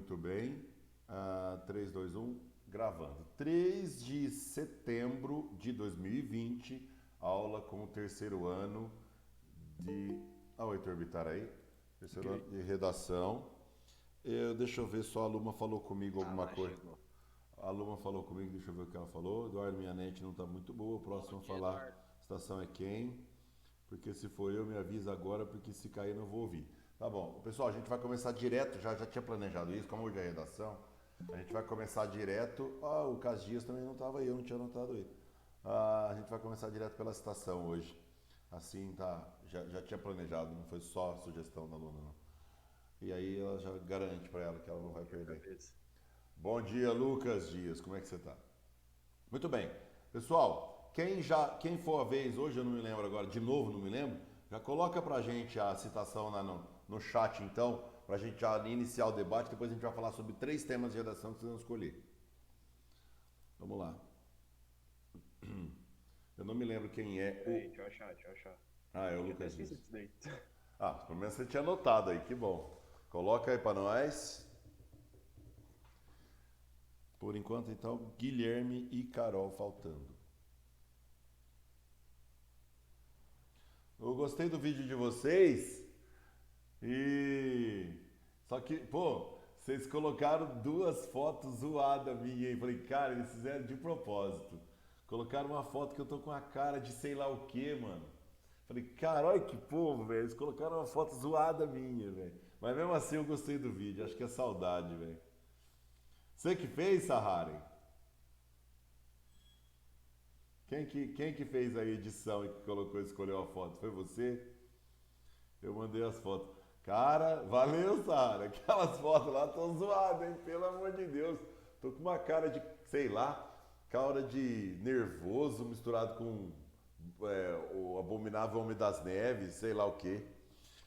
Muito bem. 3, 2, 1, gravando. 3 de setembro de 2020, aula com o terceiro ano de. O Heitor Bitar aí. Terceiro ano de redação. Deixa eu ver só, a Luma falou comigo Ah alguma lá, coisa. chegou. A Luma falou comigo, deixa eu ver o que ela falou. Eduardo, minha net não está muito boa. O Bom próximo a dia, falar, Eduardo. estação é quem? Porque se for eu, me avisa agora, porque se cair não vou ouvir. Tá bom. Pessoal, a gente vai começar direto, já tinha planejado isso, como hoje é redação, a gente vai começar direto. O Cas Dias também não estava aí, eu não tinha anotado ele. A gente vai começar direto pela citação hoje. Assim, tá, já tinha planejado, não foi só sugestão da aluna, não. E aí ela já garante para ela que ela não vai perder. Cabeça. Bom dia, Lucas Dias, como é que você está? Muito bem. Pessoal, quem for a vez, hoje eu não me lembro agora, de novo não me lembro, já coloca pra gente a citação lá no chat então, pra gente já iniciar o debate, depois a gente vai falar sobre 3 temas de redação que vocês vão escolher. Vamos lá. Eu não me lembro quem é Peraí, o... deixa eu achar. É o Tinha até Lucas esquecido Dias. disso daí. Pelo menos você tinha anotado aí, que bom. Coloca aí pra nós. Por enquanto, então, Guilherme e Carol faltando. Eu gostei do vídeo de vocês. E só que, pô, vocês colocaram 2 fotos zoadas minha aí. Falei, cara, eles fizeram de propósito. Colocaram uma foto que eu tô com a cara de sei lá o que, mano. Falei, cara, olha que povo, velho. Eles colocaram uma foto zoada minha, velho. Mas mesmo assim eu gostei do vídeo. Acho que é saudade, velho. Você que fez, Sahari? Quem que fez a edição e que colocou, escolheu a foto? Foi você? Eu mandei as fotos. Cara, valeu, Sara. Aquelas fotos lá estão zoadas, hein? Pelo amor de Deus. Tô com uma cara de, sei lá, cara de nervoso misturado com o abominável Homem das Neves, sei lá o quê.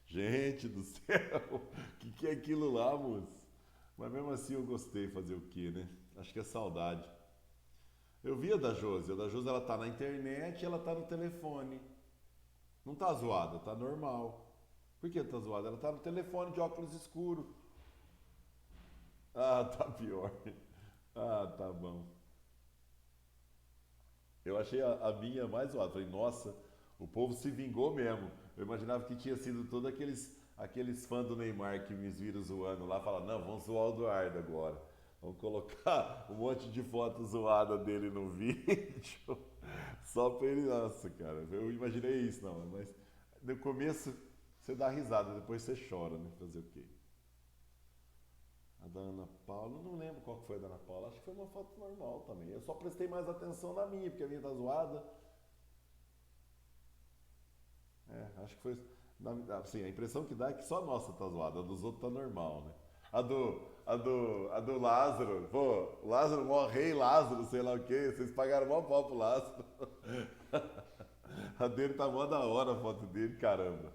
Gente do céu, o que é aquilo lá, moço? Mas mesmo assim eu gostei, fazer o quê, né? Acho que é saudade. Eu vi a da Josi ela tá na internet e ela tá no telefone. Não tá zoada, tá normal. Por que tá zoada? Ela tá no telefone de óculos escuro. Tá pior. Tá bom. Eu achei a minha mais zoada. Falei, nossa, o povo se vingou mesmo. Eu imaginava que tinha sido todos aqueles fãs do Neymar que me viram zoando lá. Falaram, não, vamos zoar o Eduardo agora. Vamos colocar um monte de foto zoada dele no vídeo. Só pra ele. Nossa, cara, eu imaginei isso, não. Mas no começo você dá risada, depois você chora, né? Fazer o quê? A da Ana Paula, não lembro qual que foi a da Ana Paula, acho que foi uma foto normal também. Eu só prestei mais atenção na minha, porque a minha tá zoada. Acho que foi. Assim, a impressão que dá é que só a nossa tá zoada, a dos outros tá normal, né? A do Lázaro, pô, Lázaro, mó rei Lázaro, sei lá o quê, vocês pagaram mó pau pro Lázaro. A dele tá mó da hora a foto dele, caramba.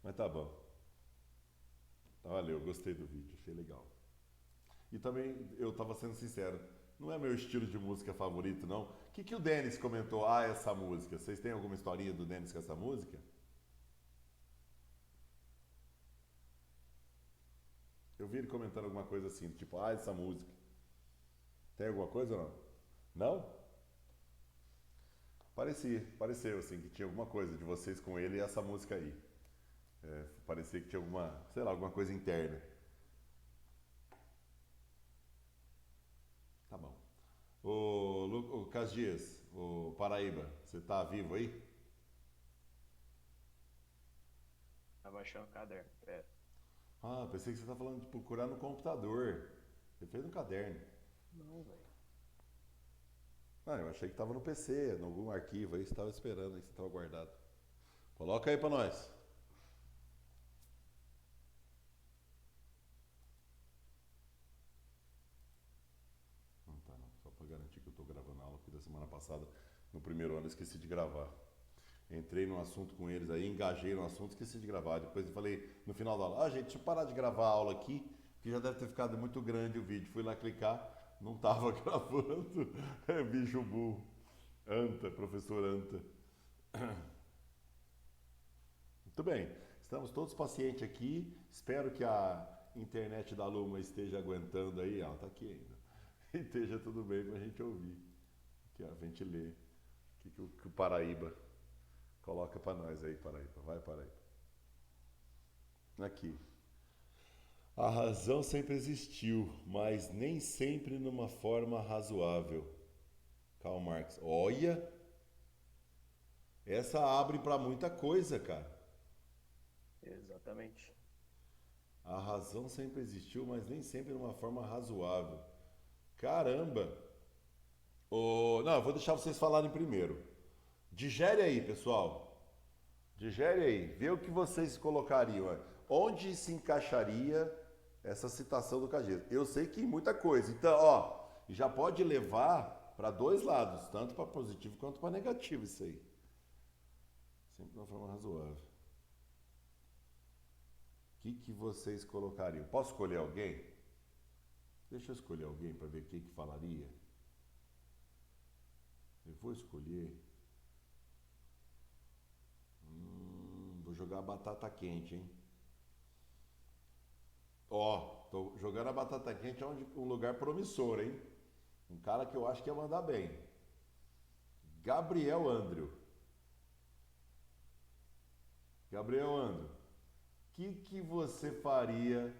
Mas tá bom. Valeu, gostei do vídeo, achei legal. E também, eu tava sendo sincero, não é meu estilo de música favorito, não. O que o Denis comentou? Essa música. Vocês têm alguma historinha do Denis com essa música? Eu vi ele comentando alguma coisa assim, tipo, essa música. Tem alguma coisa ou não? Não? Pareceu assim, que tinha alguma coisa de vocês com ele e essa música aí. Parecia que tinha alguma, sei lá, alguma coisa interna. Tá bom. O Cas Dias, o Paraíba, você tá vivo aí? Abaixando o caderno, pera. Pensei que você tá falando de procurar no computador. Você fez no caderno. Não, velho. Eu achei que tava no PC, em algum arquivo aí, você tava esperando aí, você tava guardado. Coloca aí pra nós. Não tá não, só pra garantir que eu tô gravando a aula, porque da semana passada, no primeiro ano, eu esqueci de gravar. Entrei num assunto com eles aí, engajei no assunto, esqueci de gravar. Depois eu falei no final da aula, gente, deixa eu parar de gravar a aula aqui, que já deve ter ficado muito grande o vídeo. Fui lá clicar, não tava gravando. Bicho burro. Anta, professor Anta. Muito bem, estamos todos pacientes aqui. Espero que internet da Luma esteja aguentando aí, ela tá aqui ainda. E esteja tudo bem pra gente ouvir. Aqui, ó, a gente lê. Que o Paraíba coloca pra nós aí, Paraíba. Vai, Paraíba. Aqui. A razão sempre existiu, mas nem sempre numa forma razoável. Karl Marx. Olha, essa abre pra muita coisa, cara. Exatamente. A razão sempre existiu, mas nem sempre numa forma razoável. Caramba! Não, eu vou deixar vocês falarem primeiro. Digere aí, pessoal. Digere aí. Vê o que vocês colocariam. Onde se encaixaria essa citação do Cageiro? Eu sei que em muita coisa. Então, ó, já pode levar para dois lados, tanto para positivo quanto para negativo isso aí. Sempre de uma forma razoável. O que vocês colocariam? Posso escolher alguém? Deixa eu escolher alguém para ver o que falaria. Eu vou escolher. Vou jogar a batata quente, hein? Ó, tô jogando a batata quente onde um lugar promissor, hein? Um cara que eu acho que ia mandar bem. Gabriel Andrew. Gabriel Andrew, o que você faria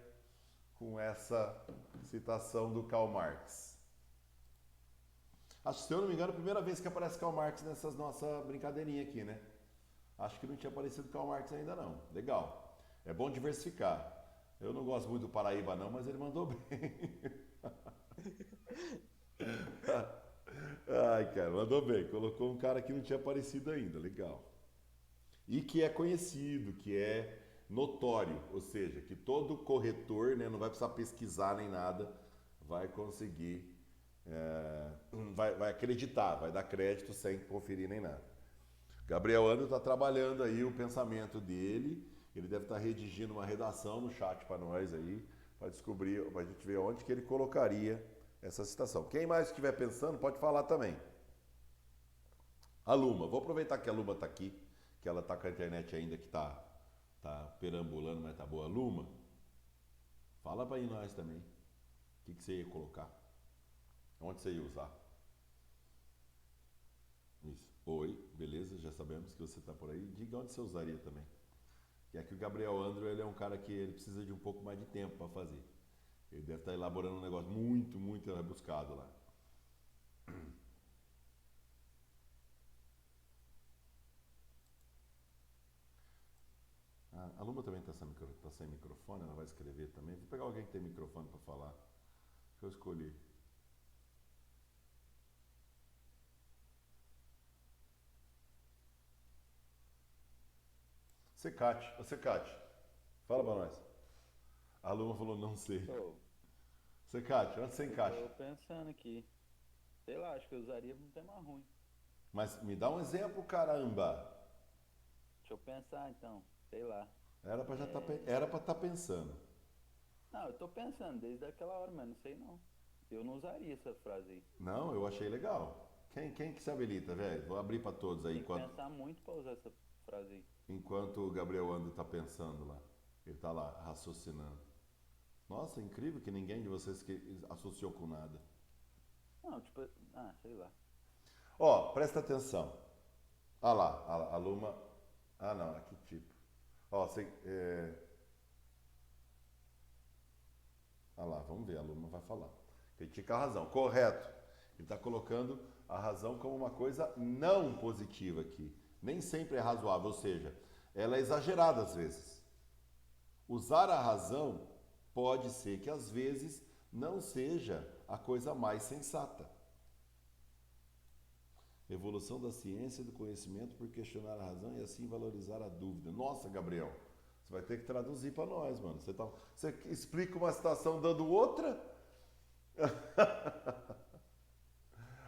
com essa citação do Karl Marx? Acho que, se eu não me engano, é a primeira vez que aparece Karl Marx nessas nossa brincadeirinha aqui, né? Acho que não tinha aparecido Karl Marx ainda não. Legal. É bom diversificar. Eu não gosto muito do Paraíba não, mas ele mandou bem. Ai, cara, mandou bem. Colocou um cara que não tinha aparecido ainda. Legal. E que é conhecido, que é notório. Ou seja, que todo corretor, né, não vai precisar pesquisar nem nada, vai conseguir, vai acreditar, vai dar crédito sem conferir nem nada. Gabriel Andrew está trabalhando aí o pensamento dele. Ele deve estar redigindo uma redação no chat para nós aí, para descobrir, para a gente ver onde que ele colocaria essa citação. Quem mais estiver pensando, pode falar também. A Luma, vou aproveitar que a Luma está aqui, que ela está com a internet ainda que tá perambulando, mas tá boa. Luma, fala para nós também. O que você ia colocar? Onde você ia usar? Isso. Oi, beleza, já sabemos que você está por aí. Diga onde você usaria também. E é que o Gabriel Andrew, ele é um cara que ele precisa de um pouco mais de tempo para fazer. Ele deve estar elaborando um negócio muito, muito rebuscado lá. A Luma também está sem microfone, ela vai escrever também. Vou pegar alguém que tem microfone para falar. Deixa eu escolher. Secate, fala para nós. A Luma falou, não sei. Pô, Secate, onde você eu encaixa? tô pensando aqui. Sei lá, acho que eu usaria pra um tema ruim. Mas me dá um exemplo, caramba. Deixa eu pensar então. Sei lá. Era para É... era para estar pensando. Não, eu tô pensando desde aquela hora, mas não sei não. Eu não usaria essa frase aí. Não, eu achei legal. Quem que se habilita, velho? Vou abrir para todos aí Tem que pensar muito pra usar essa frase aí. enquanto o Gabriel Andro tá pensando lá. Ele tá lá raciocinando. Nossa, incrível que ninguém de vocês que associou com nada. Não, tipo, sei lá. Ó, presta atenção. Ah lá, a Luma. Ah não, que tipo. Ó, ah lá, vamos ver, a Luma vai falar. Critica a razão. Correto. Ele está colocando a razão como uma coisa não positiva aqui. Nem sempre é razoável, ou seja, ela é exagerada às vezes. Usar a razão pode ser que às vezes não seja a coisa mais sensata. Evolução da ciência e do conhecimento por questionar a razão e assim valorizar a dúvida. Nossa, Gabriel, você vai ter que traduzir para nós, mano. Você explica uma situação dando outra?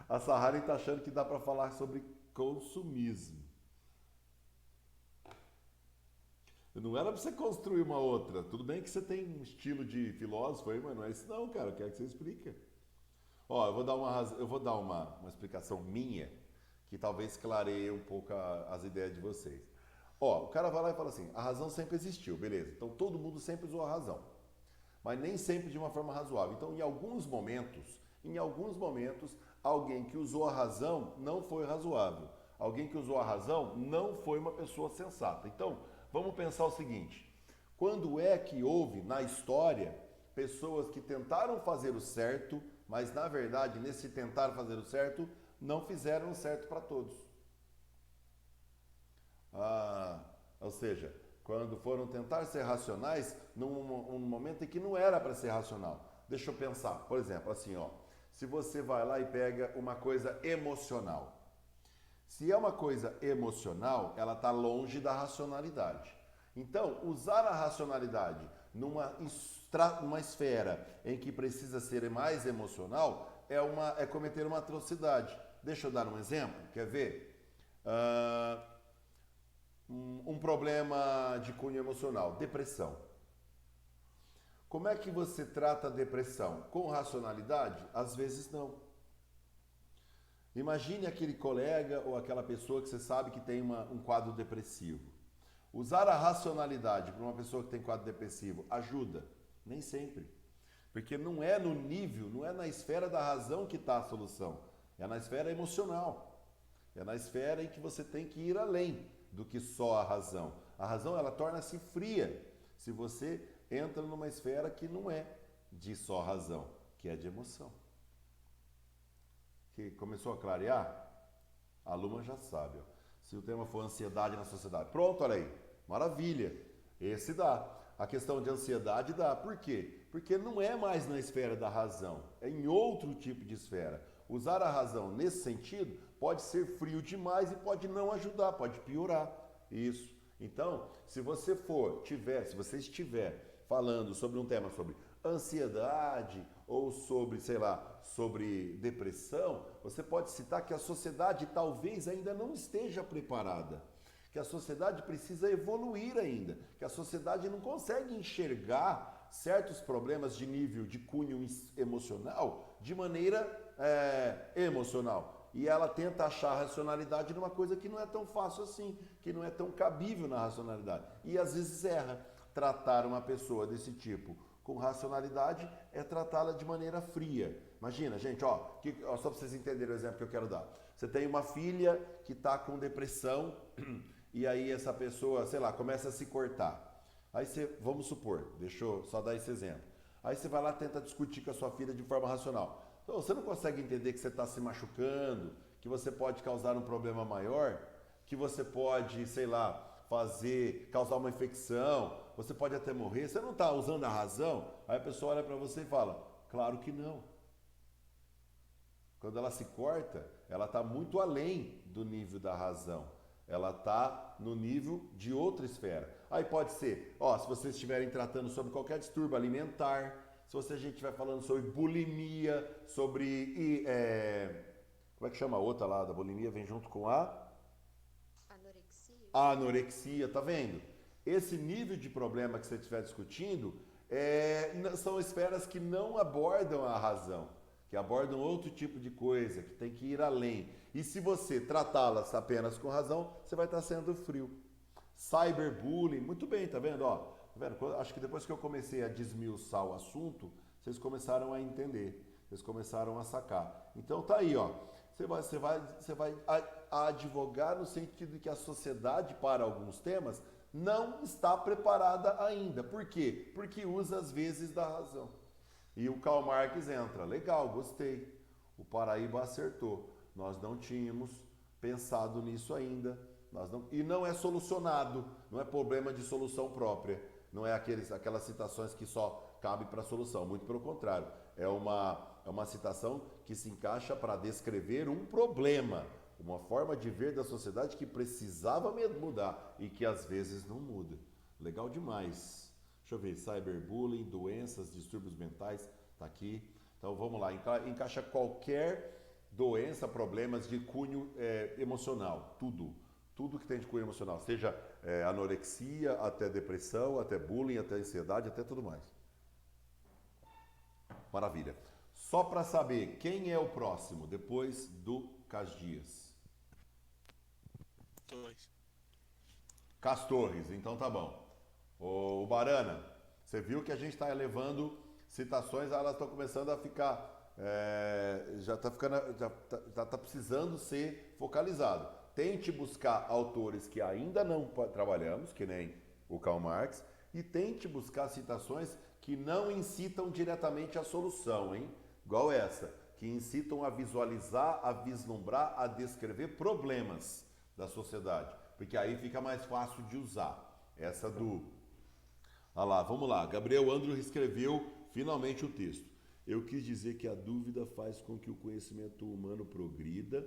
A Sahara está achando que dá para falar sobre consumismo. Não era para você construir uma outra. Tudo bem que você tem um estilo de filósofo aí, mas não é isso não, cara. Eu quero que você explique. Ó, eu vou dar uma explicação minha que talvez clareie um pouco as ideias de vocês. Ó, o cara vai lá e fala assim, a razão sempre existiu, beleza. Então todo mundo sempre usou a razão. mas nem sempre de uma forma razoável. Então, em alguns momentos, alguém que usou a razão não foi razoável. Alguém que usou a razão não foi uma pessoa sensata. Então, vamos pensar o seguinte: quando é que houve na história pessoas que tentaram fazer o certo, mas na verdade, nesse tentar fazer o certo, não fizeram o certo para todos? Ou seja, quando foram tentar ser racionais num momento em que não era para ser racional. Deixa eu pensar, por exemplo, assim, ó, se você vai lá e pega uma coisa emocional. Se é uma coisa emocional, ela está longe da racionalidade. Então, usar a racionalidade numa esfera em que precisa ser mais emocional é cometer uma atrocidade. Deixa eu dar um exemplo, quer ver? Um problema de cunho emocional, depressão. Como é que você trata a depressão? Com racionalidade? Às vezes não. Imagine aquele colega ou aquela pessoa que você sabe que tem um quadro depressivo. Usar a racionalidade para uma pessoa que tem quadro depressivo ajuda? Nem sempre. Porque não é no nível, não é na esfera da razão que está a solução. É na esfera emocional. É na esfera em que você tem que ir além do que só a razão. A razão, ela torna-se fria se você entra numa esfera que não é de só razão, que é de emoção. Que começou a clarear? A Luma já sabe. Ó. Se o tema for ansiedade na sociedade. Pronto, olha aí. Maravilha. Esse dá. A questão de ansiedade dá. Por quê? Porque não é mais na esfera da razão. É em outro tipo de esfera. Usar a razão nesse sentido pode ser frio demais e pode não ajudar, pode piorar. Isso. Então, se você estiver falando sobre um tema sobre ansiedade ou sobre, sei lá, sobre depressão, você pode citar que a sociedade talvez ainda não esteja preparada, que a sociedade precisa evoluir ainda, que a sociedade não consegue enxergar certos problemas de nível de cunho emocional de maneira emocional. E ela tenta achar racionalidade numa coisa que não é tão fácil assim, que não é tão cabível na racionalidade. E às vezes erra. Tratar uma pessoa desse tipo com racionalidade é tratá-la de maneira fria. Imagina, gente, ó, só para vocês entenderem o exemplo que eu quero dar. Você tem uma filha que está com depressão e aí essa pessoa, sei lá, começa a se cortar. Aí você, vamos supor, deixa eu só dar esse exemplo. Aí você vai lá e tenta discutir com a sua filha de forma racional. Então, você não consegue entender que você está se machucando, que você pode causar um problema maior, que você pode, sei lá, causar uma infecção, você pode até morrer, você não está usando a razão? Aí a pessoa olha para você e fala, claro que não. Quando ela se corta, ela está muito além do nível da razão. Ela está no nível de outra esfera. Aí pode ser, ó, se vocês estiverem tratando sobre qualquer distúrbio alimentar, se a gente estiver falando sobre bulimia, sobre... como é que chama a outra lá da bulimia? Vem junto com a anorexia, tá vendo? Esse nível de problema que você estiver discutindo são esferas que não abordam a razão, que abordam outro tipo de coisa, que tem que ir além. E se você tratá-las apenas com razão, você vai estar sendo frio. Cyberbullying, muito bem, tá vendo? Ó, tá vendo? Acho que depois que eu comecei a desmiuçar o assunto, vocês começaram a entender, vocês começaram a sacar. Então tá aí, ó. Você vai advogar no sentido de que a sociedade, para alguns temas, não está preparada ainda. Por quê? Porque usa às vezes da razão. E o Karl Marx entra. Legal, gostei. O Paraíba acertou. Nós não tínhamos pensado nisso ainda. E não é solucionado. Não é problema de solução própria. Não é aquelas citações que só cabem para a solução. Muito pelo contrário. É uma citação que se encaixa para descrever um problema, uma forma de ver da sociedade que precisava mudar e que às vezes não muda. Legal demais. Deixa eu ver, cyberbullying, doenças, distúrbios mentais, tá aqui. Então vamos lá, encaixa qualquer doença, problemas de cunho emocional, tudo que tem de cunho emocional, seja anorexia, até depressão, até bullying, até ansiedade, até tudo mais. Maravilha. Só para saber, quem é o próximo depois do Casdias? Torres. Castorres, então tá bom. O Barana, Você viu que a gente está elevando citações, elas estão começando a ficar, já está precisando ser focalizado. Tente buscar autores que ainda não trabalhamos, que nem o Karl Marx, e tente buscar citações que não incitam diretamente à solução, hein? Igual essa, que incitam a visualizar, a vislumbrar, a descrever problemas da sociedade, porque aí fica mais fácil de usar. Essa do... Olha lá, vamos lá. Gabriel Andro escreveu finalmente o texto. Eu quis dizer que a dúvida faz com que o conhecimento humano progrida,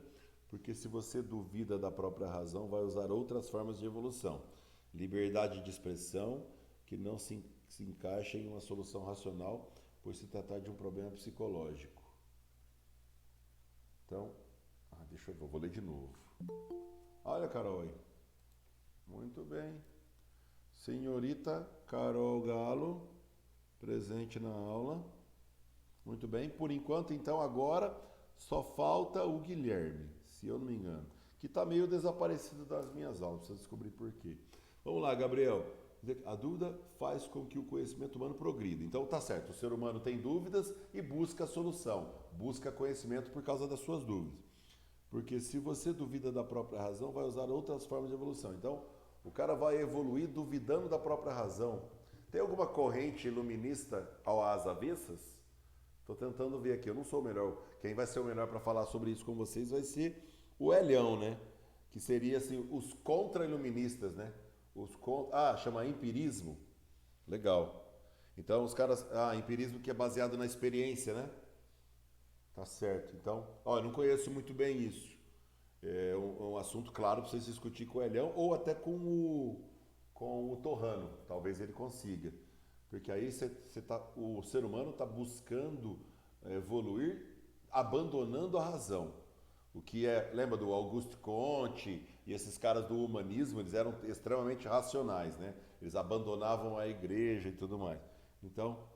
porque se você duvida da própria razão, vai usar outras formas de evolução. Liberdade de expressão, que não se encaixa em uma solução racional, por se tratar de um problema psicológico. Então, deixa eu ver, vou ler de novo. Olha, Carol aí. Muito bem. Senhorita Carol Galo, presente na aula. Muito bem. Por enquanto, então, agora só falta o Guilherme, se eu não me engano, que está meio desaparecido das minhas aulas. Preciso descobrir por quê. Vamos lá, Gabriel. A dúvida faz com que o conhecimento humano progrida. Então, tá certo. O ser humano tem dúvidas e busca a solução. Busca conhecimento por causa das suas dúvidas. Porque se você duvida da própria razão, vai usar outras formas de evolução. Então, o cara vai evoluir duvidando da própria razão. Tem alguma corrente iluminista às avessas? Estou tentando ver aqui. Eu não sou o melhor. Quem vai ser o melhor para falar sobre isso com vocês vai ser o Elião, né? Que seria assim, os contra-iluministas, né? Chama empirismo. Legal. Então, os caras... empirismo que é baseado na experiência, né? Tá certo. Então, eu não conheço muito bem isso. É um assunto, claro, para vocês discutir com o Elião ou até com o Torrano. Talvez ele consiga. Porque aí o ser humano está buscando evoluir, abandonando a razão. O que lembra do Auguste Comte e esses caras do humanismo, eles eram extremamente racionais, né? Eles abandonavam a igreja e tudo mais. Então,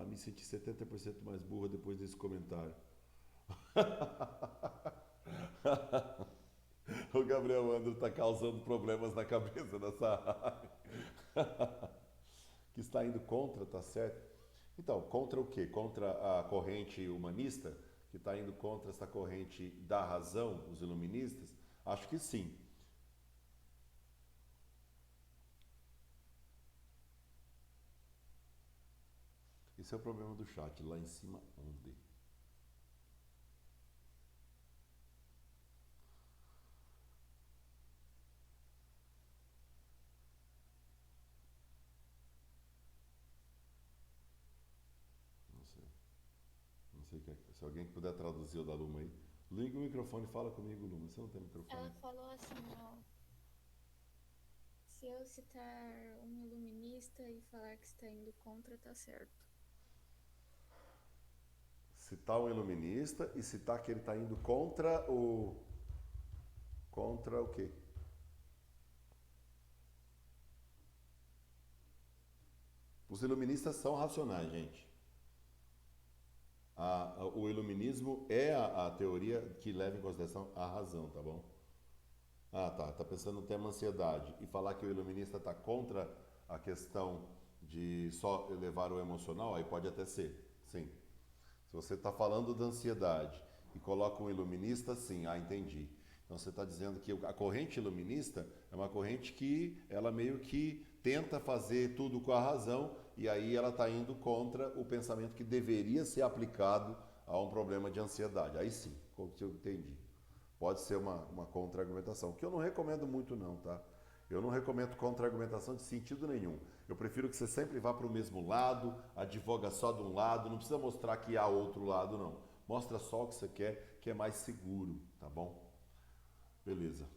me senti 70% mais burra depois desse comentário. O Gabriel Andro está causando problemas na cabeça dessa área. Que está indo contra, tá certo? Então, contra o quê? Contra a corrente humanista? Que está indo contra essa corrente da razão, os iluministas? Acho que sim. Esse é o problema do chat, lá em cima onde? Não sei. Não sei se alguém puder traduzir o da Luma aí. Liga o microfone e fala comigo, Luma. Você não tem microfone? Ela falou assim, ó. Se eu citar um iluminista e falar que está indo contra, tá certo. Citar um iluminista e citar que ele está indo contra o... Contra o quê? Os iluministas são racionais, gente. O iluminismo é a teoria que leva em consideração a razão, tá bom? Tá pensando no tema ansiedade. E falar que o iluminista está contra a questão de só elevar o emocional, aí pode até ser, sim. Se você está falando da ansiedade e coloca um iluminista, sim, entendi. Então você está dizendo que a corrente iluminista é uma corrente que ela meio que tenta fazer tudo com a razão e aí ela está indo contra o pensamento que deveria ser aplicado a um problema de ansiedade. Aí sim, eu entendi. Pode ser uma contra-argumentação, que eu não recomendo muito não, tá? Eu não recomendo contra-argumentação de sentido nenhum. Eu prefiro que você sempre vá para o mesmo lado, advoga só de um lado, não precisa mostrar que há outro lado, não. Mostra só o que você quer, que é mais seguro, tá bom? Beleza.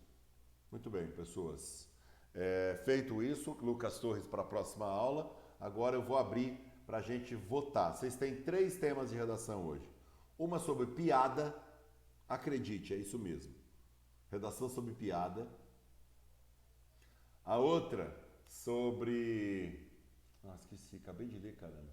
Muito bem, pessoas. Feito isso, Lucas Torres para a próxima aula. Agora eu vou abrir para a gente votar. Vocês têm 3 temas de redação hoje. Uma sobre piada, acredite, é isso mesmo. Redação sobre piada. A outra sobre... esqueci, acabei de ler, caramba.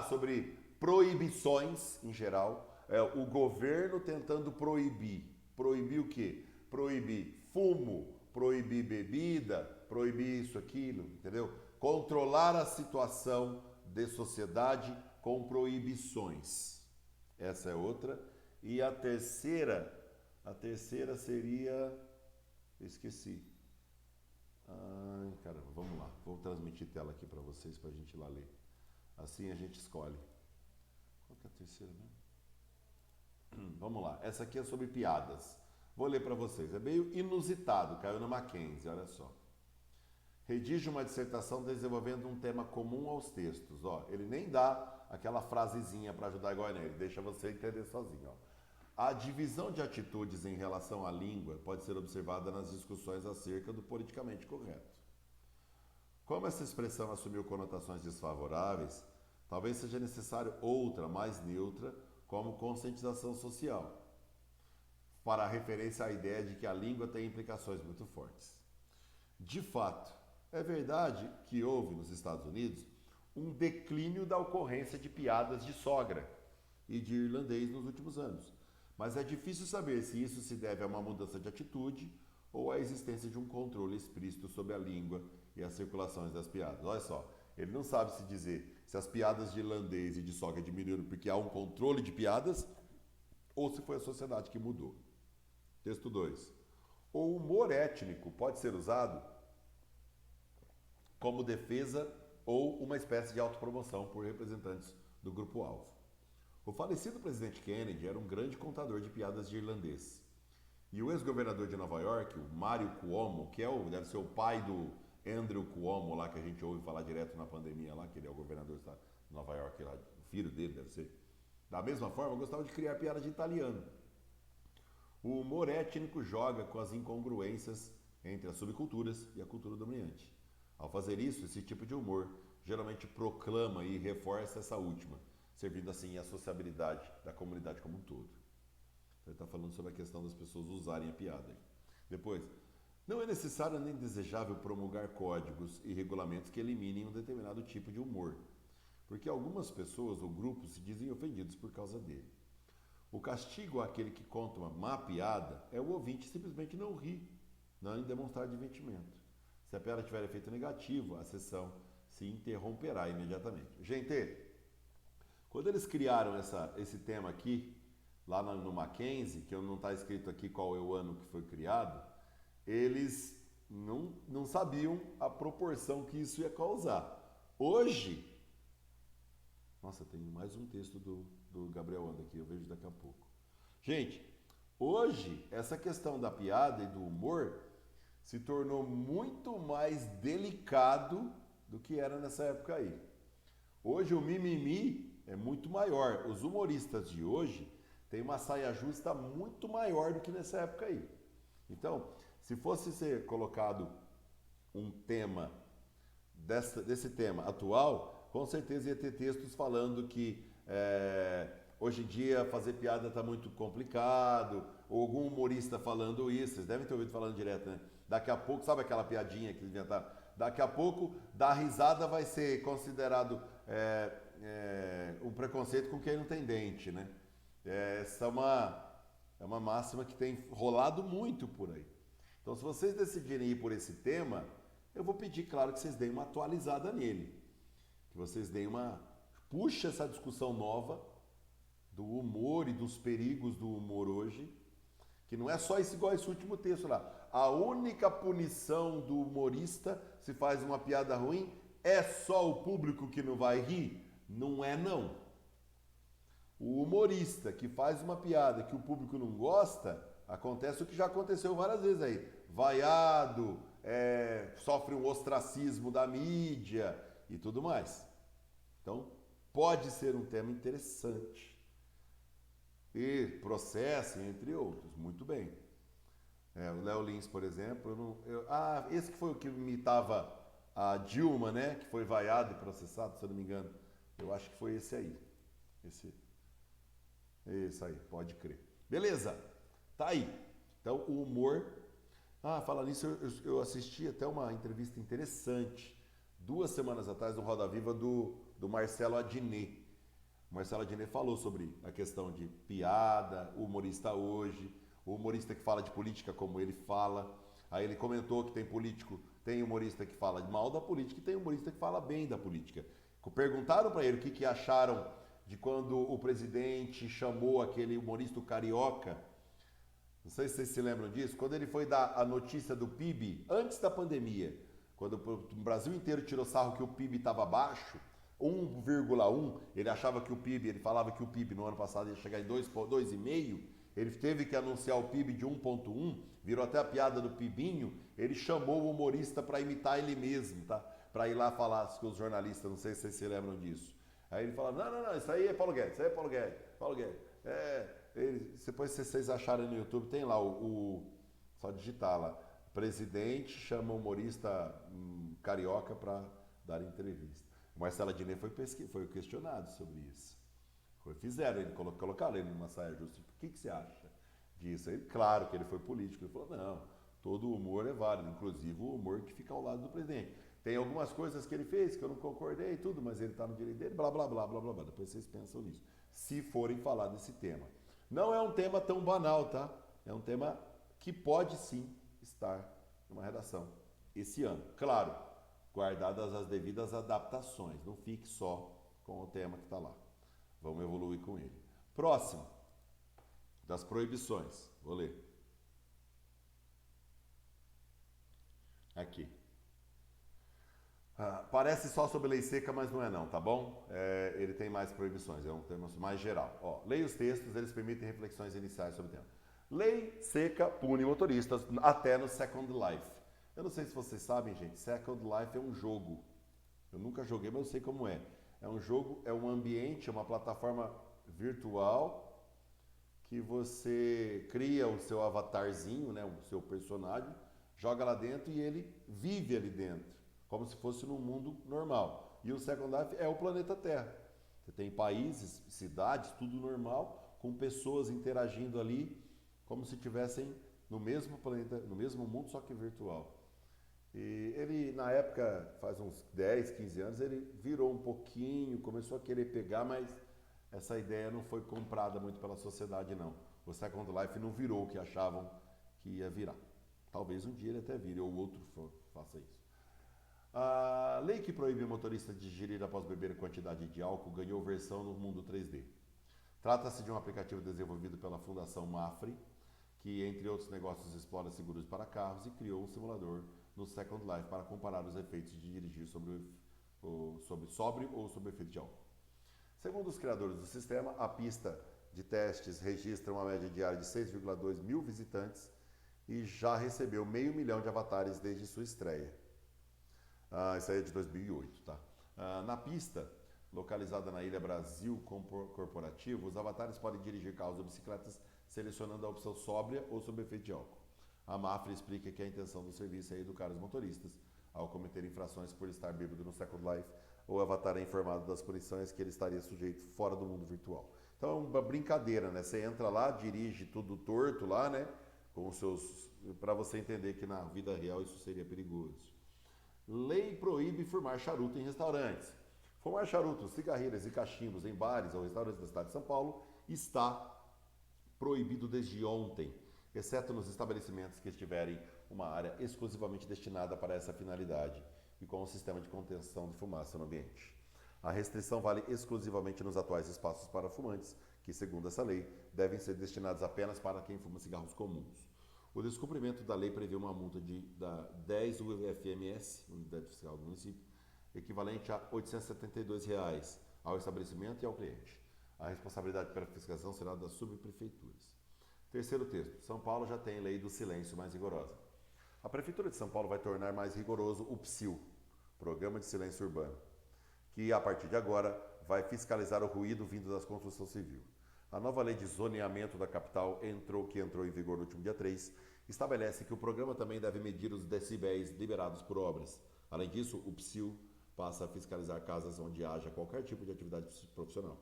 Sobre proibições em geral. O governo tentando proibir. Proibir o quê? Proibir fumo, proibir bebida, proibir isso, aquilo, entendeu? controlar a situação de sociedade com proibições. Essa é outra. E a terceira seria... Esqueci. Ai, caramba, vamos lá. Vou transmitir tela aqui para vocês, para a gente ir lá ler. Assim a gente escolhe. Qual que é a terceira mesmo? Vamos lá. Essa aqui é sobre piadas. Vou ler para vocês. É meio inusitado, caiu na Mackenzie, olha só. Redige uma dissertação desenvolvendo um tema comum aos textos. Ó, ele nem dá aquela frasezinha para ajudar igual ele deixa você entender sozinho. Ó. A divisão de atitudes em relação à língua pode ser observada nas discussões acerca do politicamente correto. Como essa expressão assumiu conotações desfavoráveis, talvez seja necessário outra, mais neutra, como conscientização social, para a referência à ideia de que a língua tem implicações muito fortes. De fato, é verdade que houve nos Estados Unidos um declínio da ocorrência de piadas de sogra e de irlandês nos últimos anos. Mas é difícil saber se isso se deve a uma mudança de atitude ou à existência de um controle explícito sobre a língua e as circulações das piadas. Olha só, ele não sabe se dizer se as piadas de irlandês e de sogra diminuíram porque há um controle de piadas ou se foi a sociedade que mudou. Texto 2. O humor étnico pode ser usado como defesa ou uma espécie de autopromoção por representantes do grupo-alvo. O falecido presidente Kennedy era um grande contador de piadas de irlandês. E o ex-governador de Nova York, o Mario Cuomo, que deve ser o pai do Andrew Cuomo, lá que a gente ouve falar direto na pandemia, lá, que ele é o governador de Nova York, lá, o filho dele deve ser. Da mesma forma, gostava de criar piadas de italiano. O humor étnico joga com as incongruências entre as subculturas e a cultura dominante. Ao fazer isso, esse tipo de humor geralmente proclama e reforça essa última, servindo assim à sociabilidade da comunidade como um todo. Então, ele está falando sobre a questão das pessoas usarem a piada. Depois, não é necessário nem desejável promulgar códigos e regulamentos que eliminem um determinado tipo de humor, porque algumas pessoas ou grupos se dizem ofendidos por causa dele. O castigo àquele que conta uma má piada é o ouvinte simplesmente não rir, não demonstrar divertimento. Se a piada tiver efeito negativo, a sessão se interromperá imediatamente. Gente, quando eles criaram esse tema aqui, lá no Mackenzie, que não está escrito aqui qual é o ano que foi criado, eles não sabiam a proporção que isso ia causar. Hoje, nossa, tem mais um texto do Gabriel Anda aqui, eu vejo daqui a pouco. Gente, hoje, essa questão da piada e do humor se tornou muito mais delicado do que era nessa época aí. Hoje o mimimi é muito maior. Os humoristas de hoje têm uma saia justa muito maior do que nessa época aí. Então, se fosse ser colocado um tema desse tema atual, com certeza ia ter textos falando que hoje em dia fazer piada está muito complicado, ou algum humorista falando isso, vocês devem ter ouvido falando direto, né? Daqui a pouco, sabe aquela piadinha que eles inventaram? Daqui a pouco, dar risada vai ser considerado um preconceito com quem não tem dente, né? Essa é uma máxima que tem rolado muito por aí. Então, se vocês decidirem ir por esse tema, eu vou pedir, claro, que vocês deem uma atualizada nele. Que vocês deem puxa essa discussão nova do humor e dos perigos do humor hoje, que não é só igual esse último texto lá. A única punição do humorista, se faz uma piada ruim, é só o público que não vai rir? Não é, não. O humorista que faz uma piada que o público não gosta, acontece o que já aconteceu várias vezes aí. Vaiado, sofre um ostracismo da mídia e tudo mais. Então, pode ser um tema interessante. E processo, entre outros. Muito bem. O Léo Lins, por exemplo, esse que foi o que imitava a Dilma, né? Que foi vaiado e processado, se eu não me engano. Eu acho que foi esse aí. Esse aí, pode crer. Beleza, tá aí. Então, o humor... falar nisso, eu assisti até uma entrevista interessante, 2 semanas atrás, no Roda Viva, do Marcelo Adnet. O Marcelo Adnet falou sobre a questão de piada, o humorista hoje, o humorista que fala de política como ele fala. Aí ele comentou que tem político Tem humorista que fala mal da política e tem humorista que fala bem da política. Perguntaram para ele o que acharam de quando o presidente chamou aquele humorista carioca. Não sei se vocês se lembram disso. Quando ele foi dar a notícia do PIB, antes da pandemia, quando o Brasil inteiro tirou sarro que o PIB estava baixo, 1,1, ele achava que o PIB, ele falava que o PIB no ano passado ia chegar em 2,5, ele teve que anunciar o PIB de 1,1, virou até a piada do Pibinho, ele chamou o humorista para imitar ele mesmo, tá? Para ir lá falar com os jornalistas, não sei se vocês se lembram disso. Aí ele fala, não, isso aí é Paulo Guedes, isso aí é Paulo Guedes. Depois se vocês acharem no YouTube, tem lá só digitar lá, presidente chama humorista carioca para dar entrevista. O Marcelo Adnet foi questionado sobre isso. Colocaram ele numa saia justa. O que você acha disso? Ele, claro que ele foi político. Ele falou, não, todo humor é válido, inclusive o humor que fica ao lado do presidente. Tem algumas coisas que ele fez que eu não concordei e tudo, mas ele está no direito dele, blá, blá, blá, blá, blá, blá. Depois vocês pensam nisso. Se forem falar desse tema. Não é um tema tão banal, tá? É um tema que pode sim estar numa redação esse ano. Claro, guardadas as devidas adaptações. Não fique só com o tema que está lá. Vamos evoluir com ele. Próximo, das proibições. Vou ler. Aqui. Parece só sobre lei seca, mas não é não, tá bom? Ele tem mais proibições, é um tema mais geral. Ó, leia os textos, eles permitem reflexões iniciais sobre o tema. Lei seca pune motoristas até no Second Life. Eu não sei se vocês sabem, gente, Second Life é um jogo. Eu nunca joguei, mas eu sei como é. É um jogo, é um ambiente, é uma plataforma virtual que você cria o seu avatarzinho, né, o seu personagem, joga lá dentro e ele vive ali dentro, como se fosse num mundo normal. E o Second Life é o planeta Terra. Você tem países, cidades, tudo normal, com pessoas interagindo ali, como se estivessem no mesmo planeta, no mesmo mundo, só que virtual. E ele, na época, faz uns 10, 15 anos, ele virou um pouquinho, começou a querer pegar, mas essa ideia não foi comprada muito pela sociedade, não. O Second Life não virou o que achavam que ia virar. Talvez um dia ele até vire, ou outro faça isso. A lei que proíbe o motorista de dirigir após beber quantidade de álcool ganhou versão no mundo 3D. Trata-se de um aplicativo desenvolvido pela Fundação Mafre, que, entre outros negócios, explora seguros para carros e criou um simulador no Second Life para comparar os efeitos de dirigir sobre sóbrio ou sob efeito de álcool. Segundo os criadores do sistema, a pista de testes registra uma média diária de 6,2 mil visitantes e já recebeu 500 mil de avatares desde sua estreia. Isso aí é de 2008, tá? Na pista, localizada na Ilha Brasil Corporativo, os avatares podem dirigir carros ou bicicletas selecionando a opção sóbria ou sob efeito de álcool. A Mafra explica que a intenção do serviço é educar os motoristas ao cometer infrações por estar bêbado no Second Life, ou o avatar é informado das punições que ele estaria sujeito fora do mundo virtual. Então é uma brincadeira, né? Você entra lá, dirige tudo torto lá, né? Com os seus, para você entender que na vida real isso seria perigoso. Lei proíbe fumar charuto em restaurantes. Fumar charuto, cigarrilhas e cachimbos em bares ou restaurantes da cidade de São Paulo está proibido desde ontem, exceto nos estabelecimentos que estiverem uma área exclusivamente destinada para essa finalidade e com um sistema de contenção de fumaça no ambiente. A restrição vale exclusivamente nos atuais espaços para fumantes, que, segundo essa lei, devem ser destinados apenas para quem fuma cigarros comuns. O descumprimento da lei prevê uma multa de 10 UFMS, Unidade Fiscal do Município, equivalente a R$ 872 ao estabelecimento e ao cliente. A responsabilidade pela fiscalização será das subprefeituras. Terceiro texto. São Paulo já tem lei do silêncio mais rigorosa. A Prefeitura de São Paulo vai tornar mais rigoroso o PSIL, Programa de Silêncio Urbano, que a partir de agora vai fiscalizar o ruído vindo das construções civis. A nova lei de zoneamento da capital, que entrou em vigor no último dia 3, estabelece que o programa também deve medir os decibéis liberados por obras. Além disso, o PSIL passa a fiscalizar casas onde haja qualquer tipo de atividade profissional.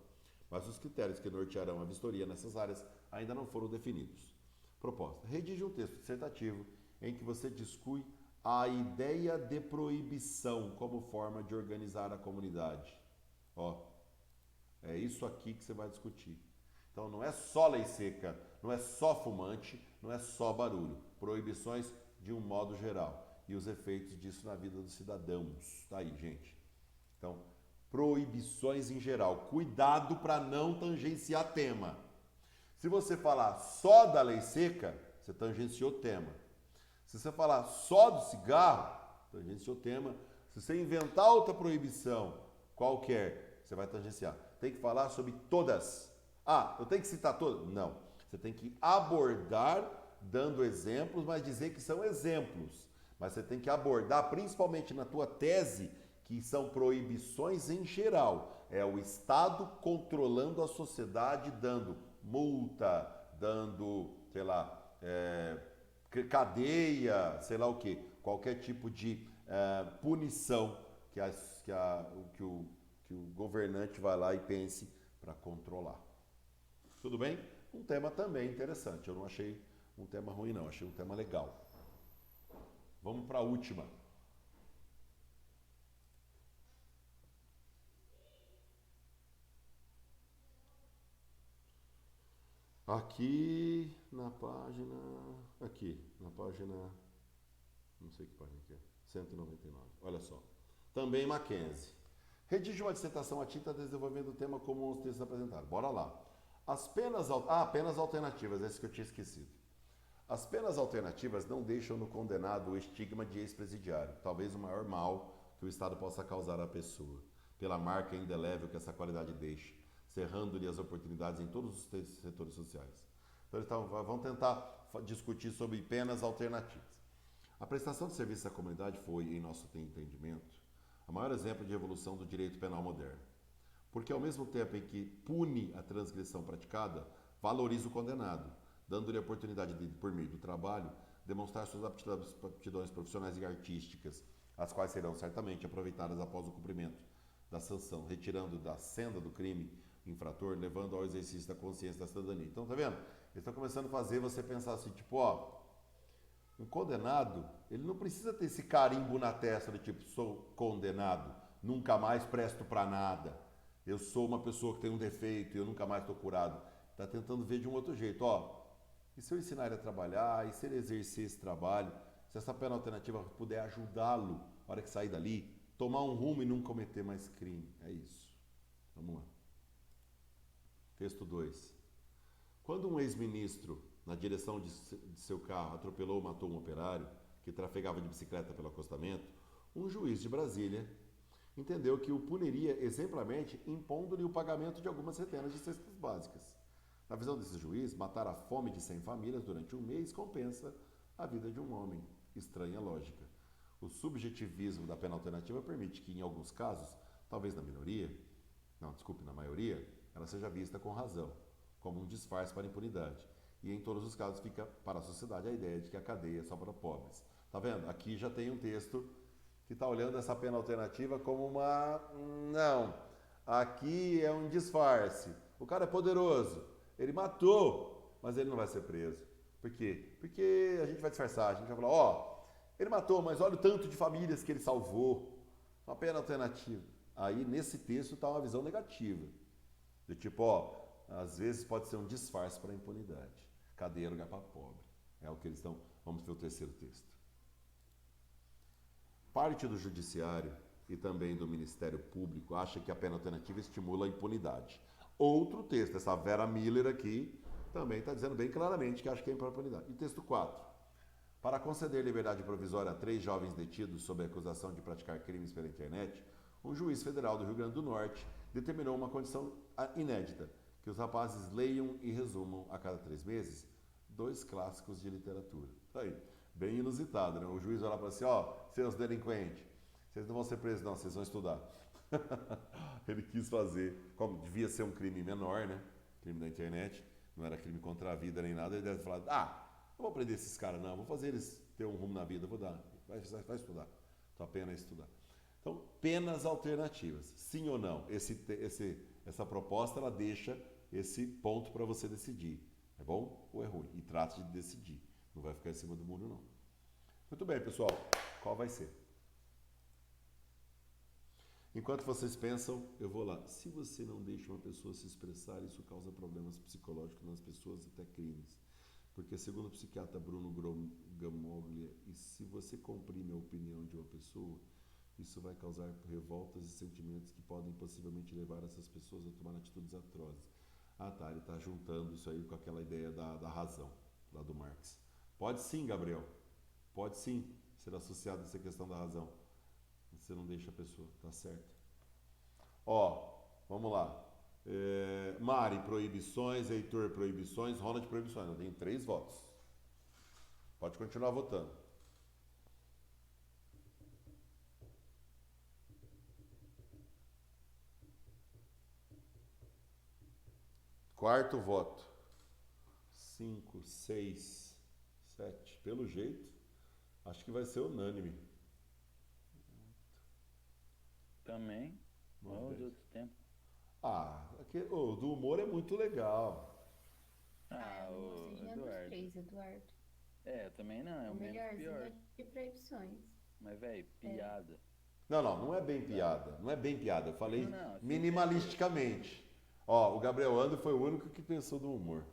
Mas os critérios que nortearão a vistoria nessas áreas ainda não foram definidos. Proposta. Redige um texto dissertativo em que você discute a ideia de proibição como forma de organizar a comunidade. É isso aqui que você vai discutir. Então não é só lei seca, não é só fumante, não é só barulho. Proibições de um modo geral. e os efeitos disso na vida dos cidadãos. Tá aí, gente. Então, proibições em geral. Cuidado para não tangenciar tema. Se você falar só da lei seca, você tangenciou tema. Se você falar só do cigarro, tangenciou tema. Se você inventar outra proibição qualquer, você vai tangenciar. Tem que falar sobre todas. Ah, eu tenho que citar todas? Não. Você tem que abordar dando exemplos, mas dizer que são exemplos. Mas você tem que abordar, principalmente na tua tese, que são proibições em geral. É o Estado controlando a sociedade, dando multa, dando, sei lá, cadeia, sei lá o quê. Qualquer tipo de punição que o governante vai lá e pense para controlar. Tudo bem? Um tema também interessante. Eu não achei um tema ruim, não. Achei um tema legal. Vamos para a última. Aqui na página... Não sei que página que é. 199. Olha só. Também Mackenzie. Redige uma dissertação à tinta desenvolvendo o tema como os textos apresentados. Bora lá. Penas alternativas. Esse que eu tinha esquecido. As penas alternativas não deixam no condenado o estigma de ex-presidiário, talvez o maior mal que o Estado possa causar à pessoa, pela marca indelével que essa qualidade deixa, cerrando-lhe as oportunidades em todos os setores sociais. Então, vamos tentar discutir sobre penas alternativas. A prestação de serviço à comunidade foi, em nosso entendimento, o maior exemplo de evolução do direito penal moderno, porque ao mesmo tempo em que pune a transgressão praticada, valoriza o condenado, dando-lhe a oportunidade de, por meio do trabalho, demonstrar suas aptidões profissionais e artísticas, as quais serão certamente aproveitadas após o cumprimento da sanção, retirando da senda do crime o infrator, levando ao exercício da consciência da cidadania. Então, tá vendo? Eles estão começando a fazer você pensar assim, tipo, ó, um condenado, ele não precisa ter esse carimbo na testa do tipo, sou condenado, nunca mais presto para nada, eu sou uma pessoa que tem um defeito e eu nunca mais estou curado. Está tentando ver de um outro jeito, ó. E se eu ensinar ele a trabalhar, e se ele exercer esse trabalho, se essa pena alternativa puder ajudá-lo, na hora que sair dali, tomar um rumo e não cometer mais crime. É isso. Vamos lá. Texto 2. Quando um ex-ministro, na direção de seu carro, atropelou ou matou um operário que trafegava de bicicleta pelo acostamento, um juiz de Brasília entendeu que o puniria exemplarmente, impondo-lhe o pagamento de algumas centenas de cestas básicas. Na visão desse juiz, matar a fome de 100 famílias durante um mês compensa a vida de um homem. Estranha lógica. O subjetivismo da pena alternativa permite que, em alguns casos, talvez na maioria, ela seja vista com razão, como um disfarce para a impunidade. E em todos os casos fica para a sociedade a ideia de que a cadeia é só para pobres. Tá vendo? Aqui já tem um texto que está olhando essa pena alternativa como uma... Não, aqui é um disfarce. O cara é poderoso. Ele matou, mas ele não vai ser preso. Por quê? Porque a gente vai disfarçar, a gente vai falar, ó, ele matou, mas olha o tanto de famílias que ele salvou. Uma pena alternativa. Aí, nesse texto, está uma visão negativa. Do tipo, ó, às vezes pode ser um disfarce para a impunidade. Cadeia é lugar para pobre. É o que eles estão... Vamos ver o terceiro texto. Parte do judiciário e também do Ministério Público acha que a pena alternativa estimula a impunidade. Outro texto, essa Vera Miller aqui, também está dizendo bem claramente que acha que é impunidade. E texto 4. Para conceder liberdade provisória a 3 jovens detidos sob a acusação de praticar crimes pela internet, um juiz federal do Rio Grande do Norte determinou uma condição inédita, que os rapazes leiam e resumam a cada 3 meses 2 clássicos de literatura. Tá aí, bem inusitado, né? O juiz vai lá e fala assim, ó, seus delinquentes, vocês não vão ser presos não, vocês vão estudar. Ele quis fazer, como devia ser um crime menor, né? Crime da internet, não era crime contra a vida nem nada, ele deve falar, não vou prender esses caras não, vou fazer eles ter um rumo na vida, vou dar, vai estudar, sua pena é estudar. Então, penas alternativas, sim ou não? Essa proposta, ela deixa esse ponto para você decidir, é bom ou é ruim? E trate de decidir, não vai ficar em cima do muro não. Muito bem, pessoal, qual vai ser? Enquanto vocês pensam, eu vou lá. Se você não deixa uma pessoa se expressar, isso causa problemas psicológicos nas pessoas, até crimes. Porque segundo o psiquiatra Bruno Gamoglia, e se você comprime a opinião de uma pessoa, isso vai causar revoltas e sentimentos que podem possivelmente levar essas pessoas a tomar atitudes atrozes. Ah tá, ele está juntando isso aí com aquela ideia da razão, lá do Marx. Pode sim, Gabriel, pode sim ser associado a essa questão da razão. Você não deixa a pessoa, tá certo. Ó, vamos lá. Mari, proibições. Heitor, proibições. Ronald, proibições. Eu tenho 3 votos. Pode continuar votando. Quarto voto. 5, 6, 7. Pelo jeito, acho que vai ser unânime. Também. Vamos Olha os ver. outros tempos. O do humor é muito legal. Ah, eu não o gostei nenhum dos Eduardo. 3, Eduardo. Eu também não, é o O menos melhorzinho pior. é de proibições. Mas, velho, piada. Não é bem piada. Não é bem piada. Eu falei Não, sim, minimalisticamente. Ó, o Gabriel Ando foi o único que pensou no humor.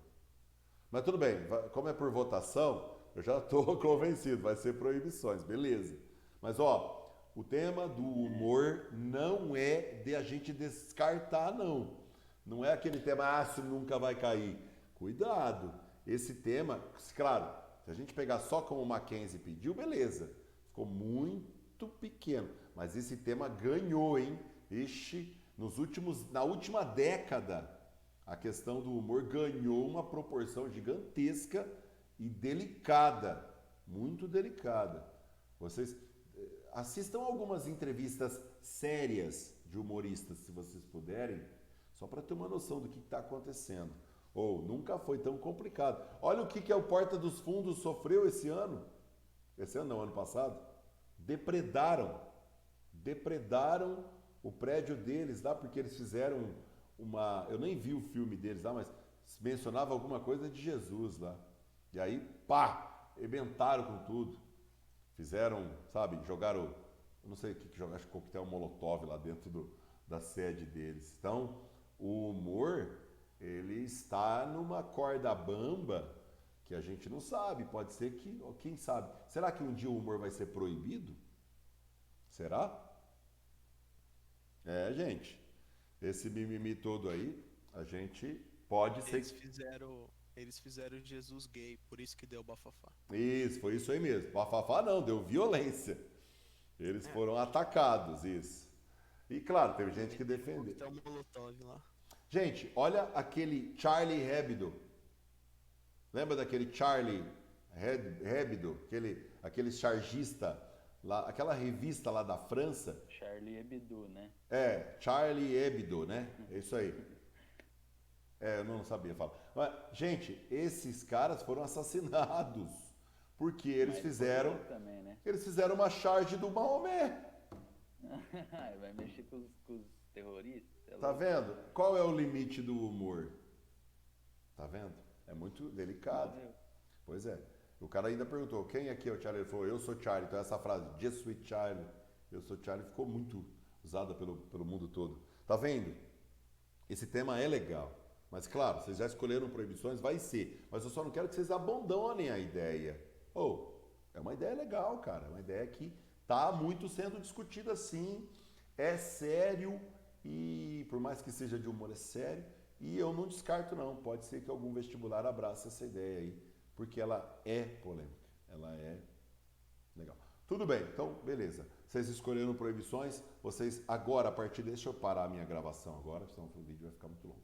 Mas tudo bem, como é por votação, eu já estou convencido, vai ser proibições, beleza. Mas ó, o tema do humor não é de a gente descartar, não. Não é aquele tema, isso nunca vai cair. Cuidado, esse tema, claro, se a gente pegar só como o Mackenzie pediu, beleza. Ficou muito pequeno, mas esse tema ganhou, hein? Na última década, a questão do humor ganhou uma proporção gigantesca e delicada, muito delicada. Vocês assistam algumas entrevistas sérias de humoristas, se vocês puderem, só para ter uma noção do que está acontecendo. Nunca foi tão complicado. Olha o que o Porta dos Fundos sofreu esse ano. Esse ano não, ano passado. Depredaram o prédio deles lá, porque eles fizeram eu nem vi o filme deles lá, mas mencionava alguma coisa de Jesus lá. E aí, pá, arrebentaram com tudo. Fizeram, sabe, jogaram, eu não sei o que jogaram, acho que coquetel Molotov lá dentro da sede deles. Então, o humor, ele está numa corda bamba que a gente não sabe. Pode ser que, quem sabe, será que um dia o humor vai ser proibido? Será? Gente, esse mimimi todo aí, a gente pode ser... Eles fizeram Jesus gay, por isso que deu bafafá. Isso, foi isso aí mesmo. Bafafá não, deu violência. Eles foram atacados, isso. E claro, teve gente que defendeu. Tem um Molotov lá. Gente, olha aquele Charlie Hebdo. Lembra daquele Charlie Hebdo? Aquele chargista, lá, aquela revista lá da França? Charlie Hebdo, né? Charlie Hebdo, né? É isso aí. Eu não sabia falar. Mas, gente, esses caras foram assassinados porque eles fizeram também, né? eles fizeram uma charge do Maomé. Vai mexer com os terroristas? Tá vendo? Qual é o limite do humor? Tá vendo? É muito delicado. Pois é. O cara ainda perguntou, quem aqui é o Charlie? Ele falou, eu sou Charlie. Então essa frase, Just Sweet Charlie, eu sou Charlie, ficou muito usada pelo mundo todo. Tá vendo? Esse tema é legal. Mas claro, vocês já escolheram proibições, vai ser. Mas eu só não quero que vocês abandonem a ideia. É uma ideia legal, cara. É uma ideia que tá muito sendo discutida sim. É sério e por mais que seja de humor, é sério. E eu não descarto não. Pode ser que algum vestibular abrace essa ideia aí. Porque ela é polêmica. Ela é legal. Tudo bem, então beleza. Vocês escolheram proibições. Vocês agora, a partir desse, deixa eu parar a minha gravação agora, senão o vídeo vai ficar muito longo.